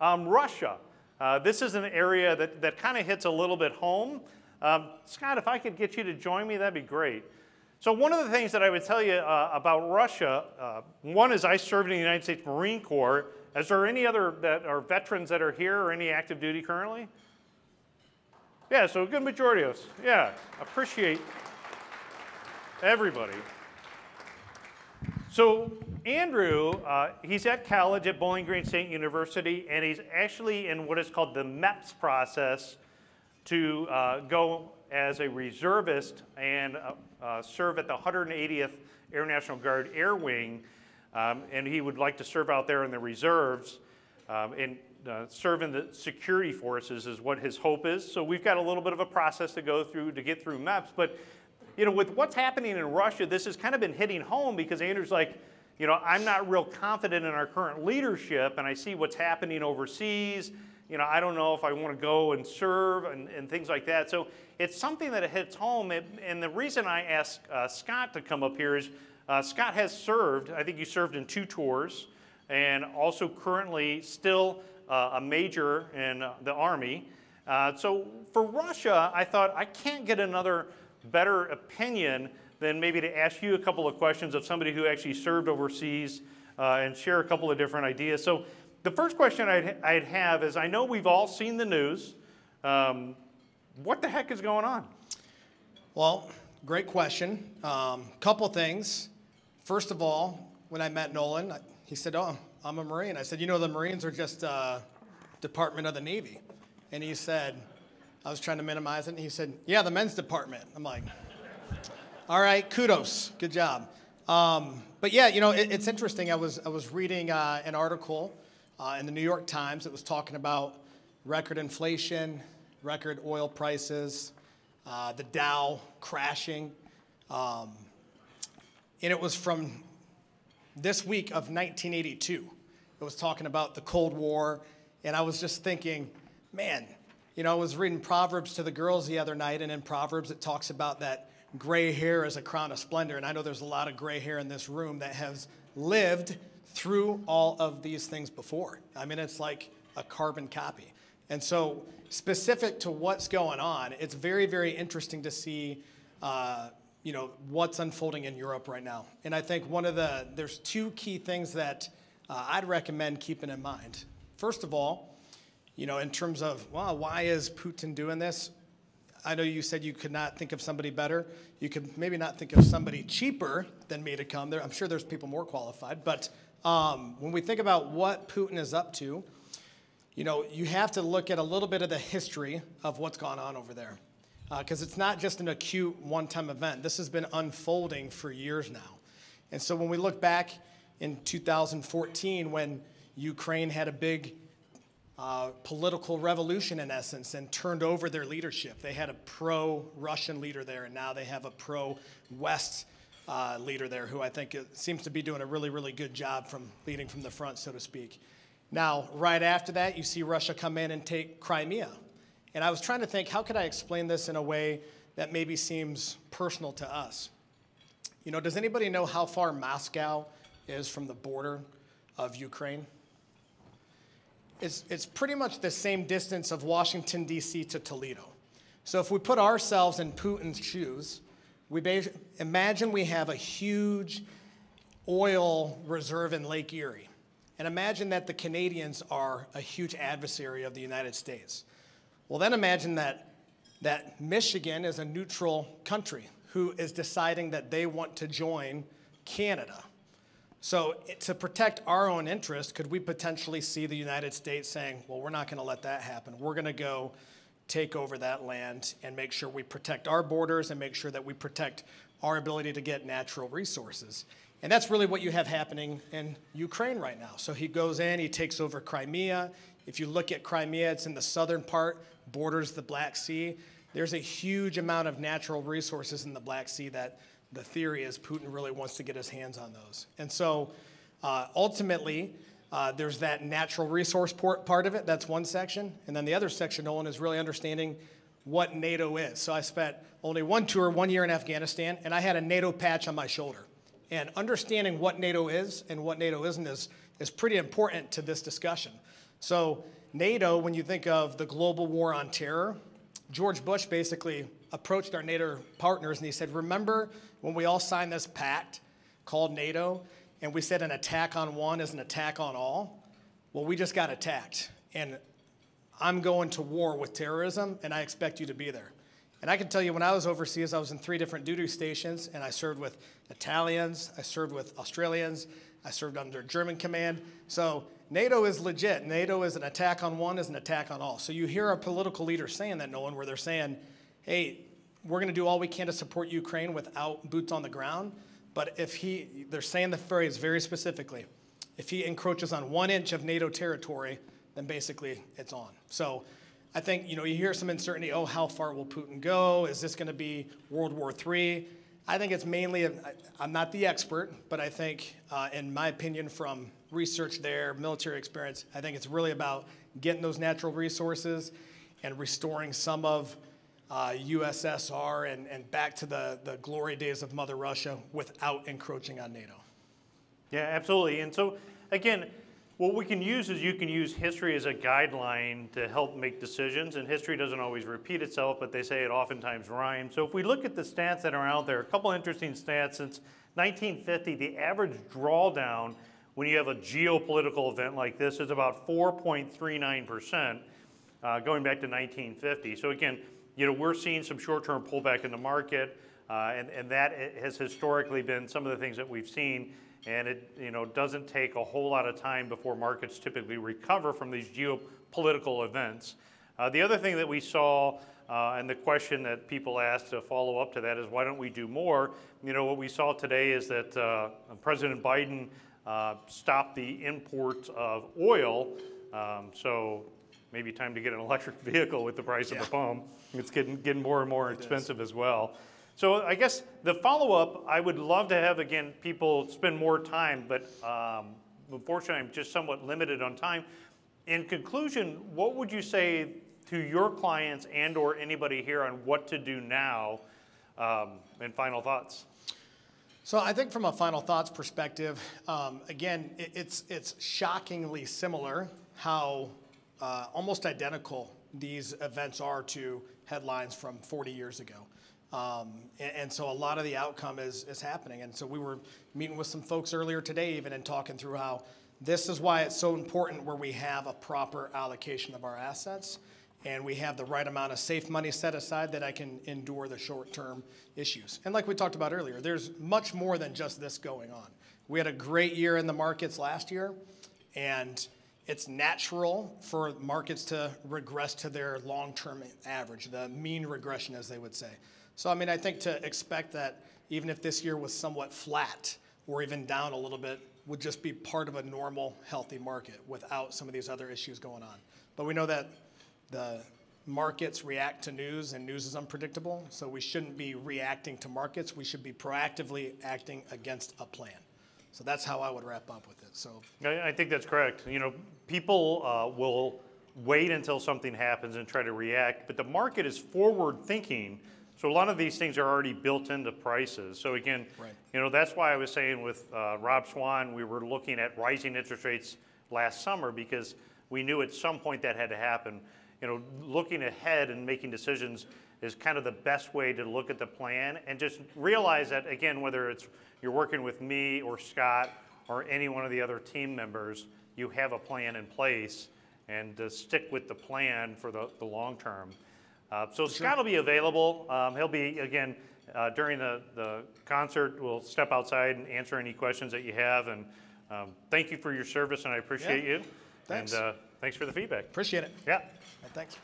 Russia. This is an area that kind of hits a little bit home. Scott, if I could get you to join me, that'd be great. So one of the things that I would tell you about Russia, one is I served in the United States Marine Corps. Is there any other that are veterans that are here or any active duty currently? Yeah, so a good majority of us. Yeah, appreciate everybody. So Andrew, he's at college at Bowling Green State University, and he's actually in what is called the MEPS process to go as a reservist and serve at the 180th Air National Guard Air Wing, and he would like to serve out there in the reserves and serve in the security forces is what his hope is. So we've got a little bit of a process to go through to get through MEPS, but you know, with what's happening in Russia, this has kind of been hitting home because Andrew's like, you know, I'm not real confident in our current leadership, and I see what's happening overseas. You know, I don't know if I want to go and serve and things like that. So it's something that hits home, and the reason I asked Scott to come up here is Scott has served, I think you served in 2 tours, and also currently still a major in the Army. So for Russia, I thought I can't get another better opinion than maybe to ask you a couple of questions of somebody who actually served overseas and share a couple of different ideas. So the first question I'd have is, I know we've all seen the news. What the heck is going on? Well, great question. Couple things. First of all, when I met Nolan, he said, oh, I'm a Marine. I said, you know, the Marines are just Department of the Navy. And he said, I was trying to minimize it, and he said, yeah, the men's department. I'm like, all right, kudos, good job. But yeah, you know, it's interesting. I was reading an article in the New York Times that was talking about record inflation, record oil prices, the Dow crashing. And it was from this week of 1982. It was talking about the Cold War, and I was just thinking, man, you know, I was reading Proverbs to the girls the other night, and in Proverbs it talks about that gray hair is a crown of splendor, and I know there's a lot of gray hair in this room that has lived through all of these things before. I mean, it's like a carbon copy. And so specific to what's going on, it's very, very interesting to see, you know, what's unfolding in Europe right now. And I think there's 2 key things that I'd recommend keeping in mind. First of all, you know, in terms of, well, why is Putin doing this? I know you said you could not think of somebody better. You could maybe not think of somebody cheaper than me to come there. I'm sure there's people more qualified. But when we think about what Putin is up to, you know, you have to look at a little bit of the history of what's gone on over there. Because it's not just an acute one-time event. This has been unfolding for years now. And so when we look back in 2014, when Ukraine had a big political revolution, in essence, and turned over their leadership. They had a pro-Russian leader there, and now they have a pro-West leader there who I think seems to be doing a really, really good job from leading from the front, so to speak. Now, right after that, you see Russia come in and take Crimea. And I was trying to think, how could I explain this in a way that maybe seems personal to us? You know, does anybody know how far Moscow is from the border of Ukraine? It's pretty much the same distance of Washington, D.C. to Toledo. So if we put ourselves in Putin's shoes, imagine we have a huge oil reserve in Lake Erie. And imagine that the Canadians are a huge adversary of the United States. Well, then imagine that Michigan is a neutral country who is deciding that they want to join Canada. So to protect our own interest, could we potentially see the United States saying, well, we're not going to let that happen. We're going to go take over that land and make sure we protect our borders and make sure that we protect our ability to get natural resources. And that's really what you have happening in Ukraine right now. So he goes in, he takes over Crimea. If you look at Crimea, it's in the southern part, borders the Black Sea. There's a huge amount of natural resources in the Black Sea that the theory is Putin really wants to get his hands on those. And so ultimately, there's that natural resource part of it. That's one section. And then the other section, Nolan, is really understanding what NATO is. So I spent only one tour, 1 year in Afghanistan, and I had a NATO patch on my shoulder. And understanding what NATO is and what NATO isn't is pretty important to this discussion. So NATO, when you think of the global war on terror, George Bush basically approached our NATO partners and he said, remember when we all signed this pact called NATO and we said an attack on one is an attack on all? Well, we just got attacked. And I'm going to war with terrorism and I expect you to be there. And I can tell you when I was overseas, I was in 3 different duty stations and I served with Italians, I served with Australians, I served under German command. So NATO is legit. NATO is an attack on one, is an attack on all. So you hear our political leaders saying that, Nolan, where they're saying, hey, we're going to do all we can to support Ukraine without boots on the ground. But if they're saying the phrase very specifically, if he encroaches on 1 inch of NATO territory, then basically it's on. So I think, you hear some uncertainty, oh, how far will Putin go? Is this going to be World War III? I think it's mainly, I'm not the expert, but I think, in my opinion, from research there, military experience, I think it's really about getting those natural resources and restoring some of USSR and back to the glory days of Mother Russia without encroaching on NATO. Yeah, absolutely. And so, again, what we can use is you can use history as a guideline to help make decisions, and history doesn't always repeat itself, but they say it oftentimes rhymes. So if we look at the stats that are out there, a couple interesting stats. Since 1950, the average drawdown when you have a geopolitical event like this is about 4.39%, going back to 1950. So again, we're seeing some short-term pullback in the market, and that has historically been some of the things that we've seen. And it doesn't take a whole lot of time before markets typically recover from these geopolitical events. The other thing that we saw, and the question that people asked to follow up to that is, why don't we do more? What we saw today is that President Biden stopped the import of oil, so maybe time to get an electric vehicle with the price of the pump. It's getting more and more expensive as well. So I guess the follow-up, I would love to have, again, people spend more time, but unfortunately I'm just somewhat limited on time. In conclusion, what would you say to your clients and or anybody here on what to do now, and final thoughts? So I think from a final thoughts perspective, again, it's shockingly similar how almost identical these events are to headlines from 40 years ago. And so a lot of the outcome is happening. And so we were meeting with some folks earlier today even and talking through how this is why it's so important where we have a proper allocation of our assets and we have the right amount of safe money set aside that I can endure the short-term issues. And like we talked about earlier, there's much more than just this going on. We had a great year in the markets last year, and it's natural for markets to regress to their long-term average, the mean regression, as they would say. So, I think to expect that even if this year was somewhat flat or even down a little bit would just be part of a normal, healthy market without some of these other issues going on. But we know that the markets react to news, and news is unpredictable, so we shouldn't be reacting to markets. We should be proactively acting against a plan. So that's how I would wrap up with it. So I think that's correct. People will wait until something happens and try to react, but the market is forward thinking. So a lot of these things are already built into prices. So again, that's why I was saying with Rob Swan, we were looking at rising interest rates last summer because we knew at some point that had to happen. Looking ahead and making decisions is kind of the best way to look at the plan and just realize that, again, whether it's you're working with me or Scott or any one of the other team members, you have a plan in place and to stick with the plan for the long term. So Scott will be available. He'll be, again, during the concert, we'll step outside and answer any questions that you have. And thank you for your service, and I appreciate you. Thanks. And thanks for the feedback. Appreciate it. Yeah. Thanks.